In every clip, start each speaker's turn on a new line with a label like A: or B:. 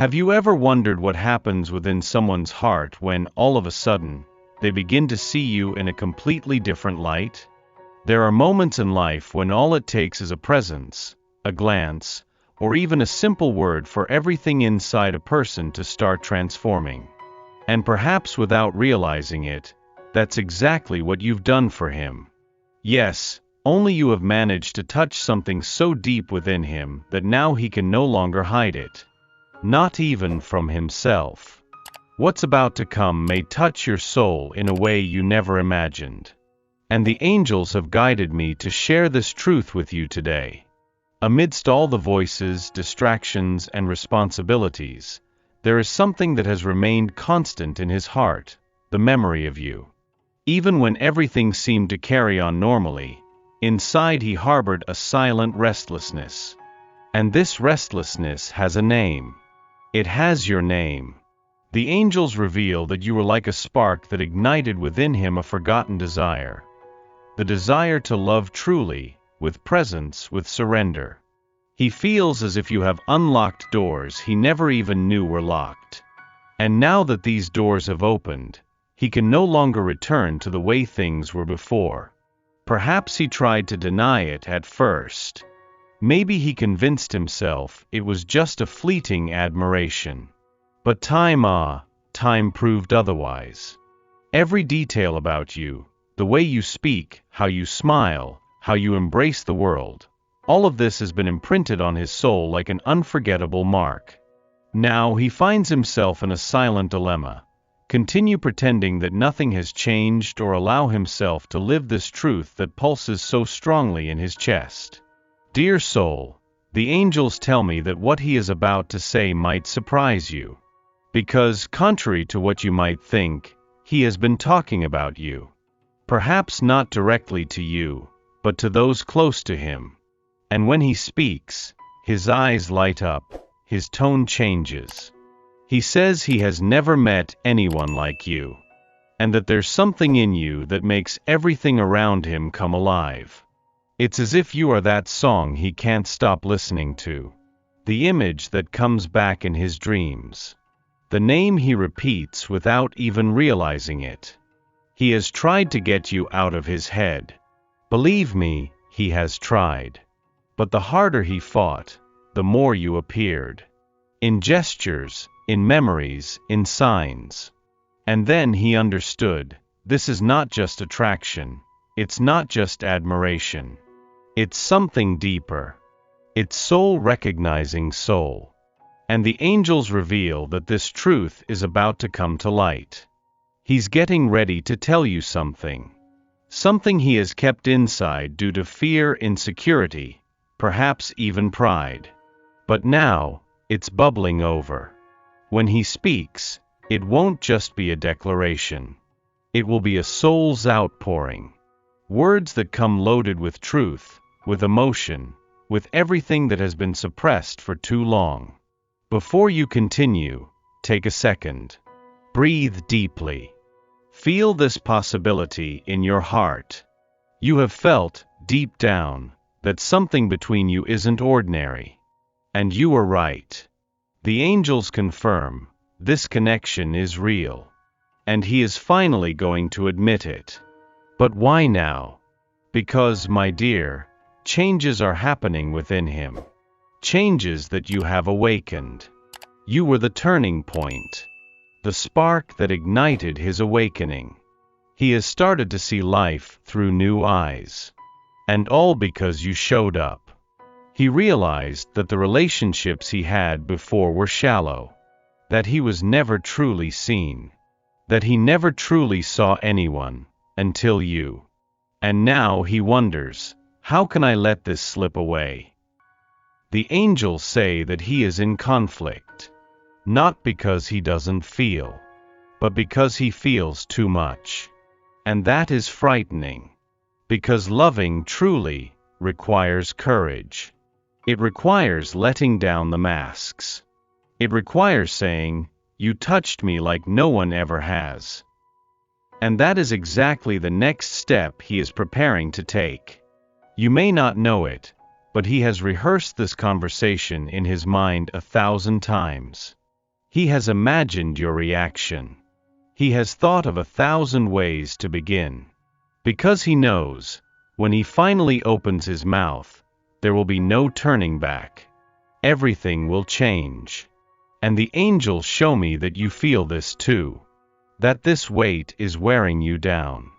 A: Have you ever wondered what happens within someone's heart when, all of a sudden, they begin to see you in a completely different light? There are moments in life when all it takes is a presence, a glance, or even a simple word for everything inside a person to start transforming. And perhaps without realizing it, that's exactly what you've done for him. Yes, only you have managed to touch something so deep within him that now he can no longer hide it. Not even from himself. What's about to come may touch your soul in a way you never imagined. And the angels have guided me to share this truth with you today. Amidst all the voices, distractions, and responsibilities, there is something that has remained constant in his heart, the memory of you. Even when everything seemed to carry on normally, inside he harbored a silent restlessness. And this restlessness has a name. It has your name. The angels reveal that you were like a spark that ignited within him a forgotten desire. The desire to love truly, with presence, with surrender. He feels as if you have unlocked doors he never even knew were locked. And now that these doors have opened, he can no longer return to the way things were before. Perhaps he tried to deny it at first. Maybe he convinced himself it was just a fleeting admiration. But time proved otherwise. Every detail about you, the way you speak, how you smile, how you embrace the world, all of this has been imprinted on his soul like an unforgettable mark. Now he finds himself in a silent dilemma. Continue pretending that nothing has changed or allow himself to live this truth that pulses so strongly in his chest. Dear soul, the angels tell me that what he is about to say might surprise you. Because, contrary to what you might think, he has been talking about you. Perhaps not directly to you, but to those close to him. And when he speaks, his eyes light up, his tone changes. He says he has never met anyone like you. And that there's something in you that makes everything around him come alive. It's as if you are that song he can't stop listening to. The image that comes back in his dreams. The name he repeats without even realizing it. He has tried to get you out of his head. Believe me, he has tried. But the harder he fought, the more you appeared. In gestures, in memories, in signs. And then he understood, this is not just attraction, it's not just admiration. It's something deeper. It's soul recognizing soul. And the angels reveal that this truth is about to come to light. He's getting ready to tell you something. Something he has kept inside due to fear, insecurity, perhaps even pride. But now, it's bubbling over. When he speaks, it won't just be a declaration. It will be a soul's outpouring. Words that come loaded with truth, with emotion, with everything that has been suppressed for too long. Before you continue, take a second. Breathe deeply. Feel this possibility in your heart. You have felt, deep down, that something between you isn't ordinary. And you are right. The angels confirm, this connection is real. And he is finally going to admit it. But why now? Because, my dear, changes are happening within him. Changes that you have awakened. You were the turning point. The spark that ignited his awakening. He has started to see life through new eyes. And all because you showed up. He realized that the relationships he had before were shallow. That he was never truly seen. That he never truly saw anyone, until you. And now he wonders, how can I let this slip away? The angels say that he is in conflict. Not because he doesn't feel, but because he feels too much. And that is frightening. Because loving truly requires courage. It requires letting down the masks. It requires saying, you touched me like no one ever has. And that is exactly the next step he is preparing to take. You may not know it, but he has rehearsed this conversation in his mind 1,000 times. He has imagined your reaction. He has thought of 1,000 ways to begin. Because he knows, when he finally opens his mouth, there will be no turning back. Everything will change. And the angels show me that you feel this too. That this weight is wearing you down.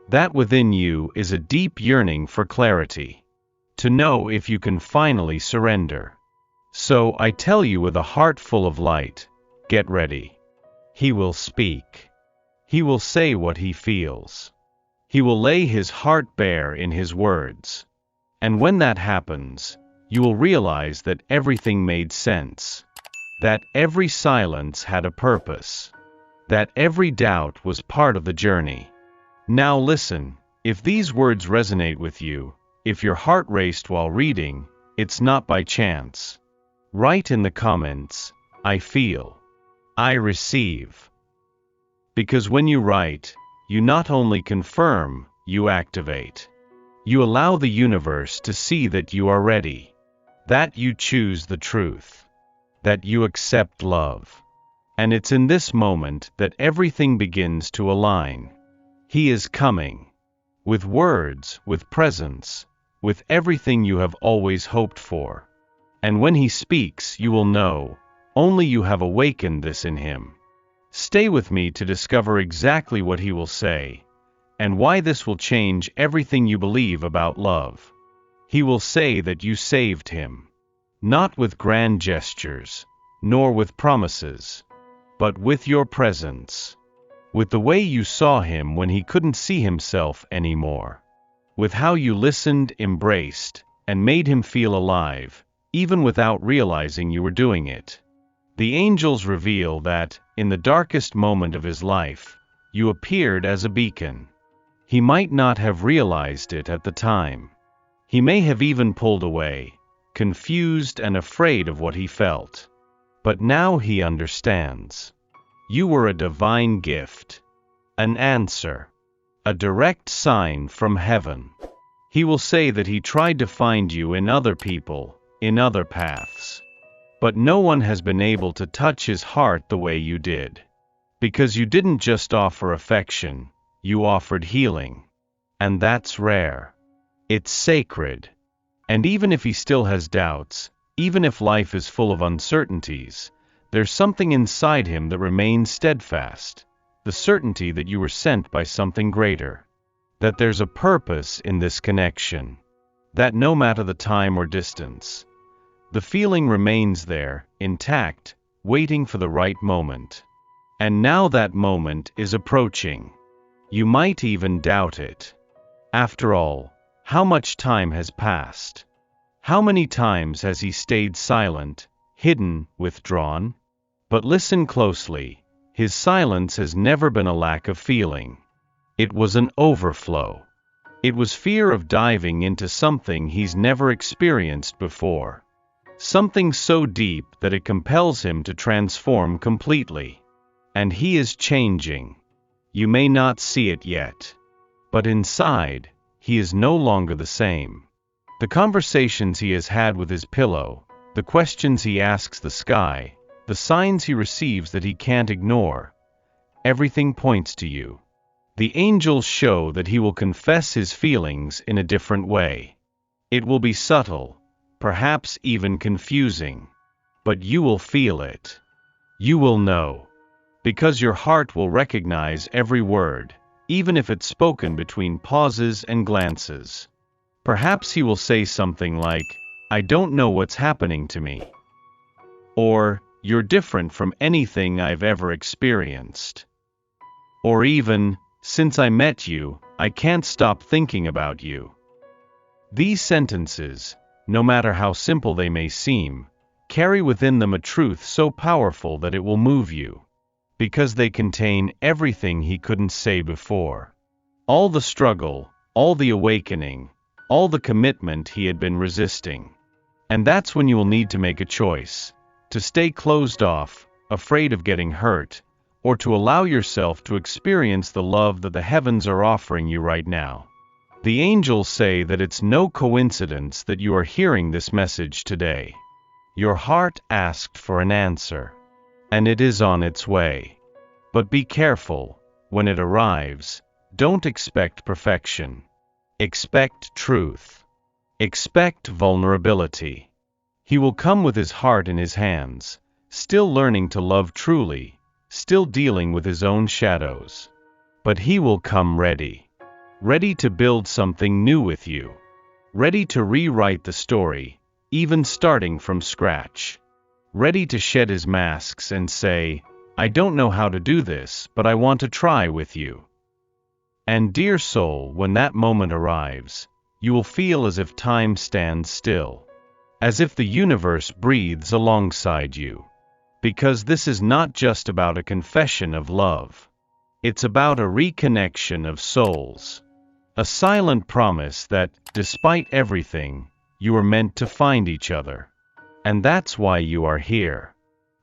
A: That within you is a deep yearning for clarity. To know if you can finally surrender. So I tell you with a heart full of light, get ready. He will speak. He will say what he feels. He will lay his heart bare in his words. And when that happens, you will realize that everything made sense. That every silence had a purpose. That every doubt was part of the journey. Now listen, if these words resonate with you, if your heart raced while reading, it's not by chance. Write in the comments, I feel. I receive. Because when you write, you not only confirm, you activate. You allow the universe to see that you are ready. That you choose the truth. That you accept love. And it's in this moment that everything begins to align. He is coming. With words, with presence, with everything you have always hoped for. And when he speaks, you will know, only you have awakened this in him. Stay with me to discover exactly what he will say, and why this will change everything you believe about love. He will say that you saved him. Not with grand gestures, nor with promises, but with your presence. With the way you saw him when he couldn't see himself anymore. With how you listened, embraced, and made him feel alive, even without realizing you were doing it. The angels reveal that, in the darkest moment of his life, you appeared as a beacon. He might not have realized it at the time. He may have even pulled away, confused and afraid of what he felt. But now he understands. You were a divine gift. An answer. A direct sign from heaven. He will say that he tried to find you in other people, in other paths. But no one has been able to touch his heart the way you did. Because you didn't just offer affection, you offered healing. And that's rare. It's sacred. And even if he still has doubts, even if life is full of uncertainties, there's something inside him that remains steadfast. The certainty that you were sent by something greater. That there's a purpose in this connection. That no matter the time or distance, the feeling remains there, intact, waiting for the right moment. And now that moment is approaching. You might even doubt it. After all, how much time has passed? How many times has he stayed silent, hidden, withdrawn? But listen closely, his silence has never been a lack of feeling. It was an overflow. It was fear of diving into something he's never experienced before. Something so deep that it compels him to transform completely. And he is changing. You may not see it yet. But inside, he is no longer the same. The conversations he has had with his pillow, the questions he asks the sky, the signs he receives that he can't ignore, everything points to you. The angels show that he will confess his feelings in a different way. It will be subtle, perhaps even confusing. But you will feel it. You will know. Because your heart will recognize every word, even if it's spoken between pauses and glances. Perhaps he will say something like, I don't know what's happening to me. Or, you're different from anything I've ever experienced. Or even, since I met you, I can't stop thinking about you. These sentences, no matter how simple they may seem, carry within them a truth so powerful that it will move you. Because they contain everything he couldn't say before. All the struggle, all the awakening, all the commitment he had been resisting. And that's when you will need to make a choice. To stay closed off, afraid of getting hurt, or to allow yourself to experience the love that the heavens are offering you right now. The angels say that it's no coincidence that you are hearing this message today. Your heart asked for an answer. and it is on its way. But be careful, when it arrives, don't expect perfection. Expect truth. Expect vulnerability. He will come with his heart in his hands, still learning to love truly, still dealing with his own shadows. But he will come ready. Ready to build something new with you. Ready to rewrite the story, even starting from scratch. Ready to shed his masks and say, I don't know how to do this, but I want to try with you. And dear soul, when that moment arrives, you will feel as if time stands still. As if the universe breathes alongside you. Because this is not just about a confession of love. It's about a reconnection of souls. A silent promise that, despite everything, you are meant to find each other. And that's why you are here.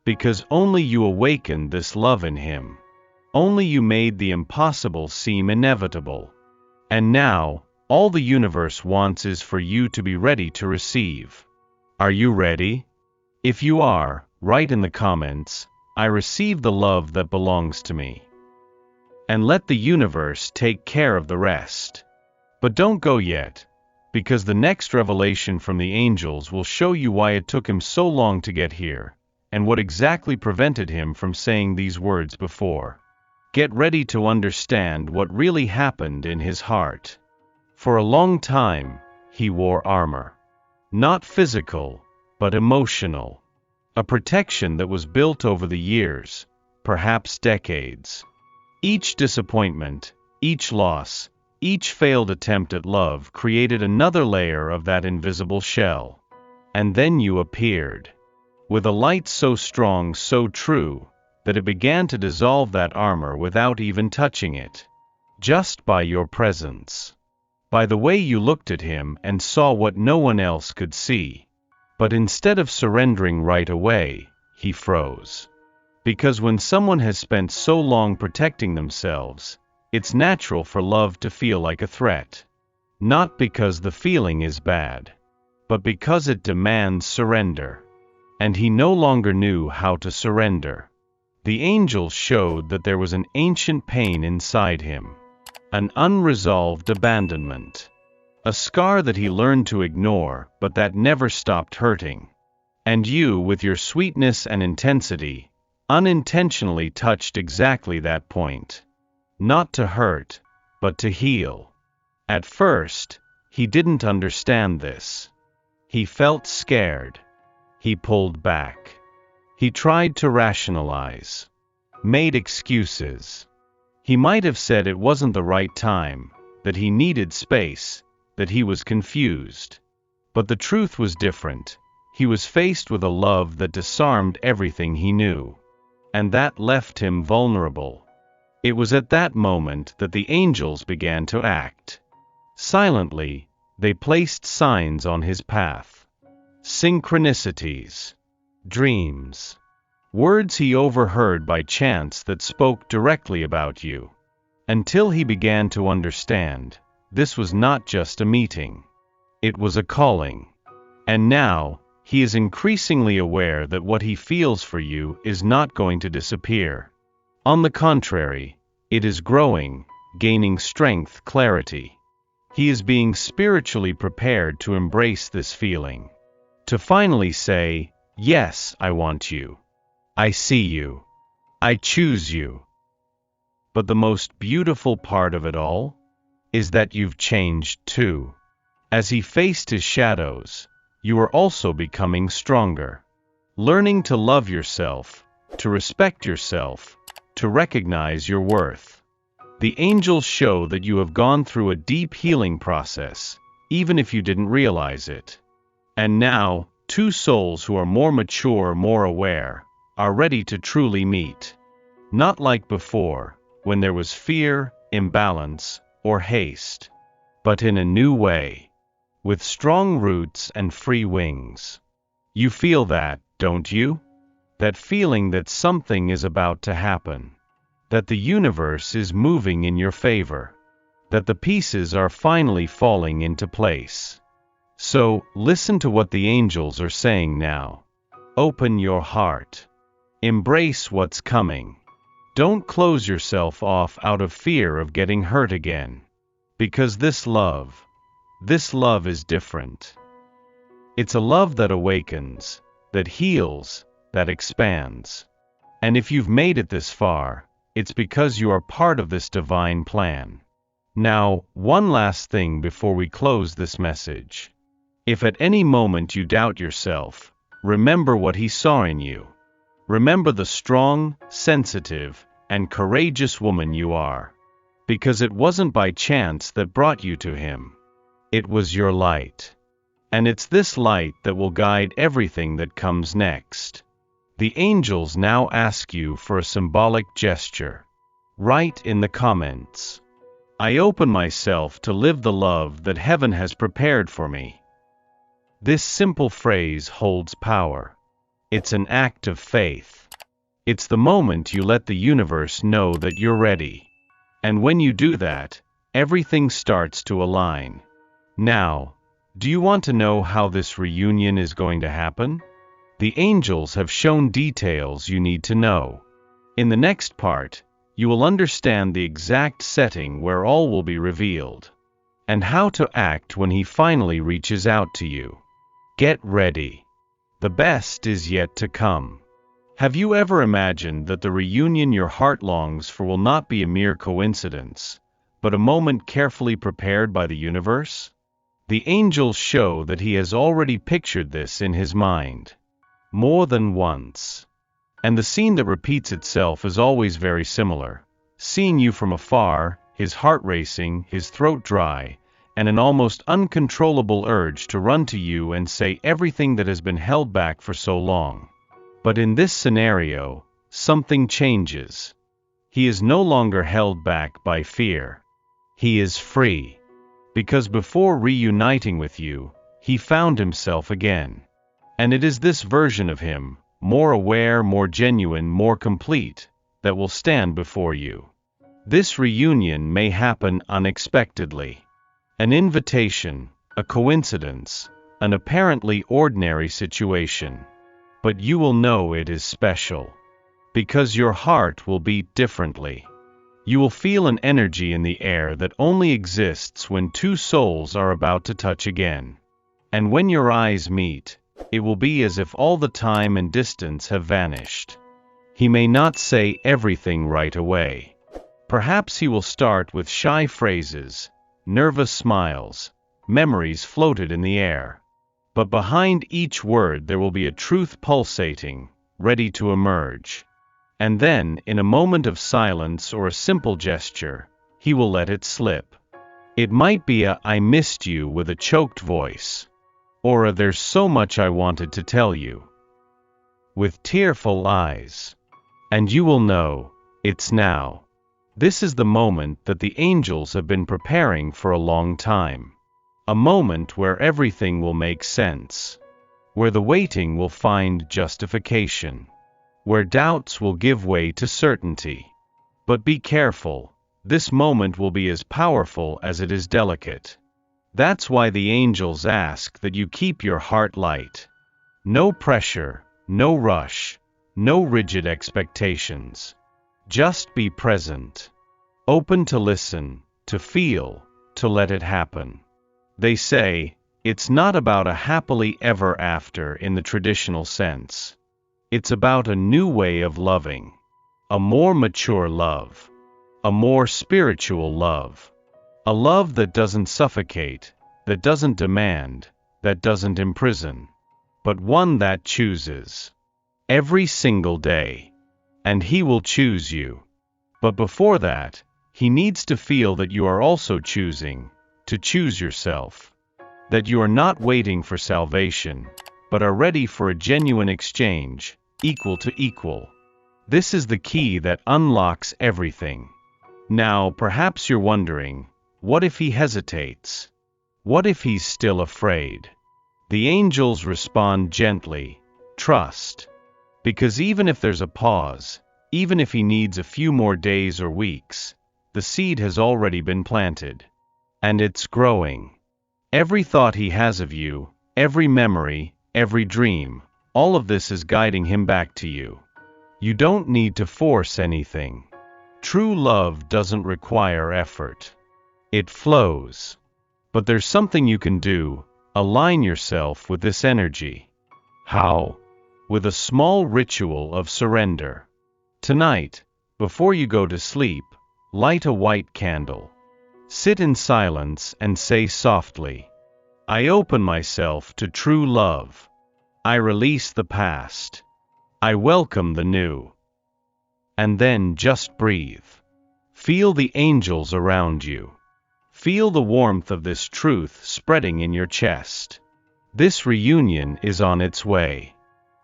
A: Because only you awakened this love in him. Only you made the impossible seem inevitable. And now, all the universe wants is for you to be ready to receive. Are you ready? If you are, write in the comments, I receive the love that belongs to me. And let the universe take care of the rest. But don't go yet, because the next revelation from the angels will show you why it took him so long to get here, and what exactly prevented him from saying these words before. Get ready to understand what really happened in his heart. For a long time, he wore armor. Not physical, but emotional. A protection that was built over the years, perhaps decades. Each disappointment, each loss, each failed attempt at love created another layer of that invisible shell. And then you appeared. With a light so strong, so true, that it began to dissolve that armor without even touching it. Just by your presence. By the way you looked at him and saw what no one else could see. But instead of surrendering right away, he froze. Because when someone has spent so long protecting themselves, it's natural for love to feel like a threat. Not because the feeling is bad, but because it demands surrender. And he no longer knew how to surrender. The angels showed that there was an ancient pain inside him. An unresolved abandonment. A scar that he learned to ignore, but that never stopped hurting. And you, with your sweetness and intensity, unintentionally touched exactly that point. Not to hurt, but to heal. At first, he didn't understand this. He felt scared. He pulled back. He tried to rationalize. Made excuses. He might have said it wasn't the right time, that he needed space, that he was confused. But the truth was different. He was faced with a love that disarmed everything he knew. And that left him vulnerable. It was at that moment that the angels began to act. Silently, they placed signs on his path. Synchronicities. Dreams. Words he overheard by chance that spoke directly about you. Until he began to understand, this was not just a meeting. It was a calling. And now, he is increasingly aware that what he feels for you is not going to disappear. On the contrary, it is growing, gaining strength, clarity. He is being spiritually prepared to embrace this feeling. To finally say, yes, I want you. I see you. I choose you. But the most beautiful part of it all is that you've changed too. As he faced his shadows, you are also becoming stronger. Learning to love yourself, to respect yourself, to recognize your worth. The angels show that you have gone through a deep healing process, even if you didn't realize it. And now, two souls who are more mature, more aware, are ready to truly meet. Not like before, when there was fear, imbalance, or haste. But in a new way. With strong roots and free wings. You feel that, don't you? That feeling that something is about to happen. That the universe is moving in your favor. That the pieces are finally falling into place. So, listen to what the angels are saying now. Open your heart. Embrace what's coming. Don't close yourself off out of fear of getting hurt again. Because this love is different. It's a love that awakens, that heals, that expands. And if you've made it this far, it's because you are part of this divine plan. Now, one last thing before we close this message. If at any moment you doubt yourself, remember what he saw in you. Remember the strong, sensitive, and courageous woman you are. Because it wasn't by chance that brought you to him. It was your light. And it's this light that will guide everything that comes next. The angels now ask you for a symbolic gesture. Write in the comments, "I open myself to live the love that heaven has prepared for me." This simple phrase holds power. It's an act of faith. It's the moment you let the universe know that you're ready. And when you do that, everything starts to align. Now, do you want to know how this reunion is going to happen? The angels have shown details you need to know. In the next part, you will understand the exact setting where all will be revealed, and how to act when he finally reaches out to you. Get ready. The best is yet to come. Have you ever imagined that the reunion your heart longs for will not be a mere coincidence, but a moment carefully prepared by the universe? The angels show that he has already pictured this in his mind. More than once. And the scene that repeats itself is always very similar. Seeing you from afar, his heart racing, his throat dry, and an almost uncontrollable urge to run to you and say everything that has been held back for so long. But in this scenario, something changes. He is no longer held back by fear. He is free. Because before reuniting with you, he found himself again. And it is this version of him, more aware, more genuine, more complete, that will stand before you. This reunion may happen unexpectedly. An invitation, a coincidence, an apparently ordinary situation. But you will know it is special. Because your heart will beat differently. You will feel an energy in the air that only exists when two souls are about to touch again. And when your eyes meet, it will be as if all the time and distance have vanished. He may not say everything right away. Perhaps he will start with shy phrases, nervous smiles, memories floated in the air. But behind each word there will be a truth pulsating, ready to emerge. And then, in a moment of silence or a simple gesture, he will let it slip. It might be a "I missed you" with a choked voice. Or a "there's so much I wanted to tell you" with tearful eyes. And you will know, it's now. This is the moment that the angels have been preparing for a long time. A moment where everything will make sense. Where the waiting will find justification. Where doubts will give way to certainty. But be careful, this moment will be as powerful as it is delicate. That's why the angels ask that you keep your heart light. No pressure, no rush, no rigid expectations. Just be present. Open to listen, to feel, to let it happen. They say, it's not about a happily ever after in the traditional sense. It's about a new way of loving. A more mature love. A more spiritual love. A love that doesn't suffocate, that doesn't demand, that doesn't imprison. But one that chooses. Every single day. And he will choose you. But before that, he needs to feel that you are also choosing, to choose yourself. That you are not waiting for salvation, but are ready for a genuine exchange, equal to equal. This is the key that unlocks everything. Now, perhaps you're wondering, what if he hesitates? What if he's still afraid? The angels respond gently, trust. Because even if there's a pause, even if he needs a few more days or weeks, the seed has already been planted. And it's growing. Every thought he has of you, every memory, every dream, all of this is guiding him back to you. You don't need to force anything. True love doesn't require effort. It flows. But there's something you can do: align yourself with this energy. How? With a small ritual of surrender. Tonight, before you go to sleep, light a white candle. Sit in silence and say softly, "I open myself to true love. I release the past. I welcome the new." And then just breathe. Feel the angels around you. Feel the warmth of this truth spreading in your chest. This reunion is on its way.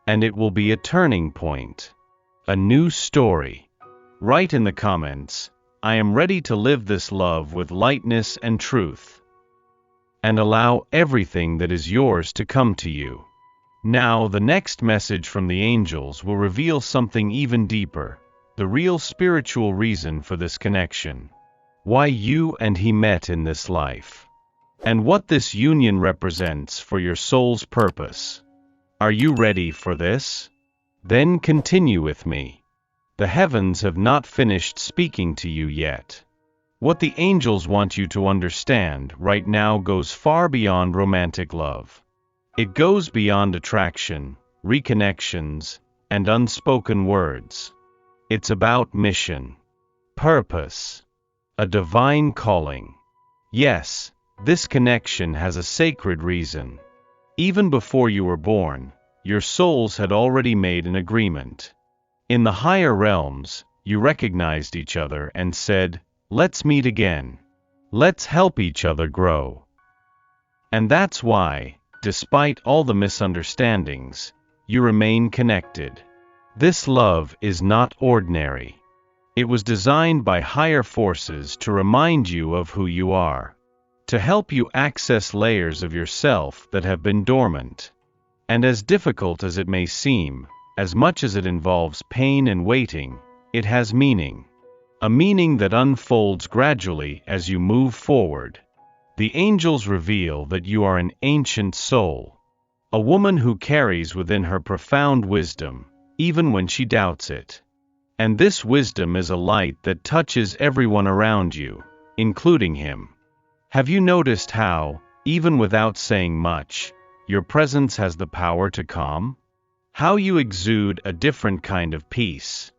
A: And it will be a turning point. A new story. Write in the comments, "I am ready to live this love with lightness and truth." And allow everything that is yours to come to you. Now, the next message from the angels will reveal something even deeper, the real spiritual reason for this connection. Why you and he met in this life. And what this union represents for your soul's purpose. Are you ready for this? Then continue with me. The heavens have not finished speaking to you yet. What the angels want you to understand right now goes far beyond romantic love. It goes beyond attraction, reconnections, and unspoken words. It's about mission, purpose, a divine calling. Yes, this connection has a sacred reason. Even before you were born, your souls had already made an agreement. In the higher realms, you recognized each other and said, "Let's meet again. Let's help each other grow." And that's why, despite all the misunderstandings, you remain connected. This love is not ordinary. It was designed by higher forces to remind you of who you are, to help you access layers of yourself that have been dormant. And as difficult as it may seem, as much as it involves pain and waiting, it has meaning. A meaning that unfolds gradually as you move forward. The angels reveal that you are an ancient soul, a woman who carries within her profound wisdom, even when she doubts it. And this wisdom is a light that touches everyone around you, including him. Have you noticed how, even without saying much, your presence has the power to calm? How you exude a different kind of peace.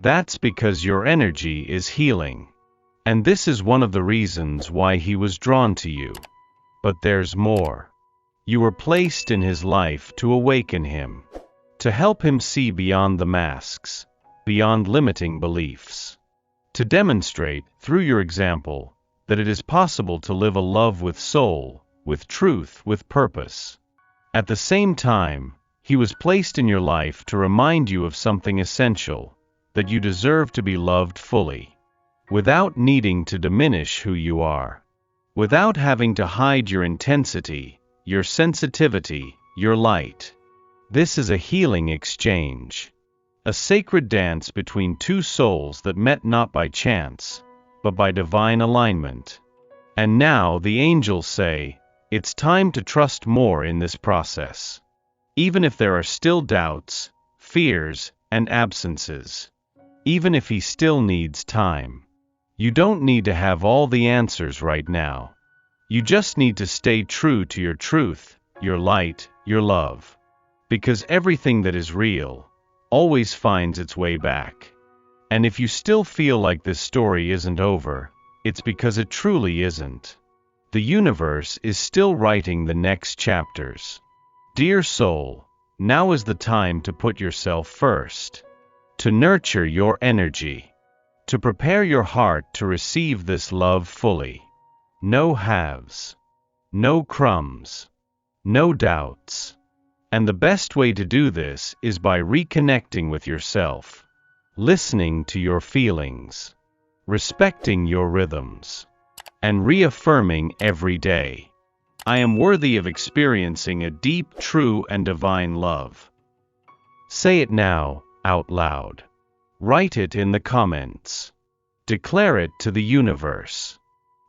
A: That's because your energy is healing. And this is one of the reasons why he was drawn to you. But there's more. You were placed in his life to awaken him, to help him see beyond the masks, beyond limiting beliefs. To demonstrate, through your example, that it is possible to live a love with soul, with truth, with purpose. At the same time, he was placed in your life to remind you of something essential, that you deserve to be loved fully, without needing to diminish who you are, without having to hide your intensity, your sensitivity, your light. This is a healing exchange. A sacred dance between two souls that met not by chance, but by divine alignment. And now the angels say, it's time to trust more in this process. Even if there are still doubts, fears, and absences. Even if he still needs time. You don't need to have all the answers right now. You just need to stay true to your truth, your light, your love. Because everything that is real always finds its way back. And if you still feel like this story isn't over, it's because it truly isn't. The universe is still writing the next chapters. Dear soul, now is the time to put yourself first. To nurture your energy. To prepare your heart to receive this love fully. No halves. No crumbs. No doubts. And the best way to do this is by reconnecting with yourself. Listening to your feelings. Respecting your rhythms. And reaffirming every day. I am worthy of experiencing a deep, true, and divine love. Say it now, out loud. Write it in the comments. Declare it to the universe.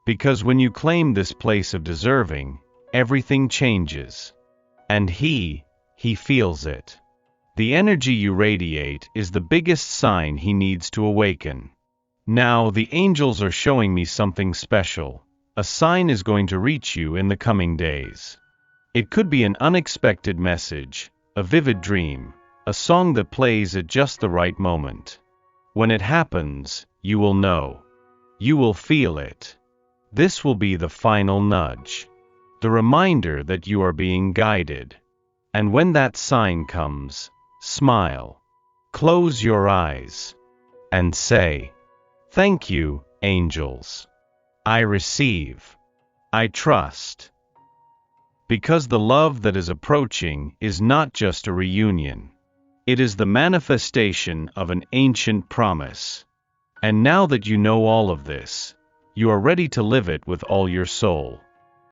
A: Because when you claim this place of deserving, everything changes. And he feels it. The energy you radiate is the biggest sign he needs to awaken. Now the angels are showing me something special. A sign is going to reach you in the coming days. It could be an unexpected message, a vivid dream, a song that plays at just the right moment. When it happens, you will know. You will feel it. This will be the final nudge. The reminder that you are being guided. And when that sign comes, smile. Close your eyes. And say, "Thank you, angels. I receive. I trust." Because the love that is approaching is not just a reunion. It is the manifestation of an ancient promise. And now that you know all of this, you are ready to live it with all your soul.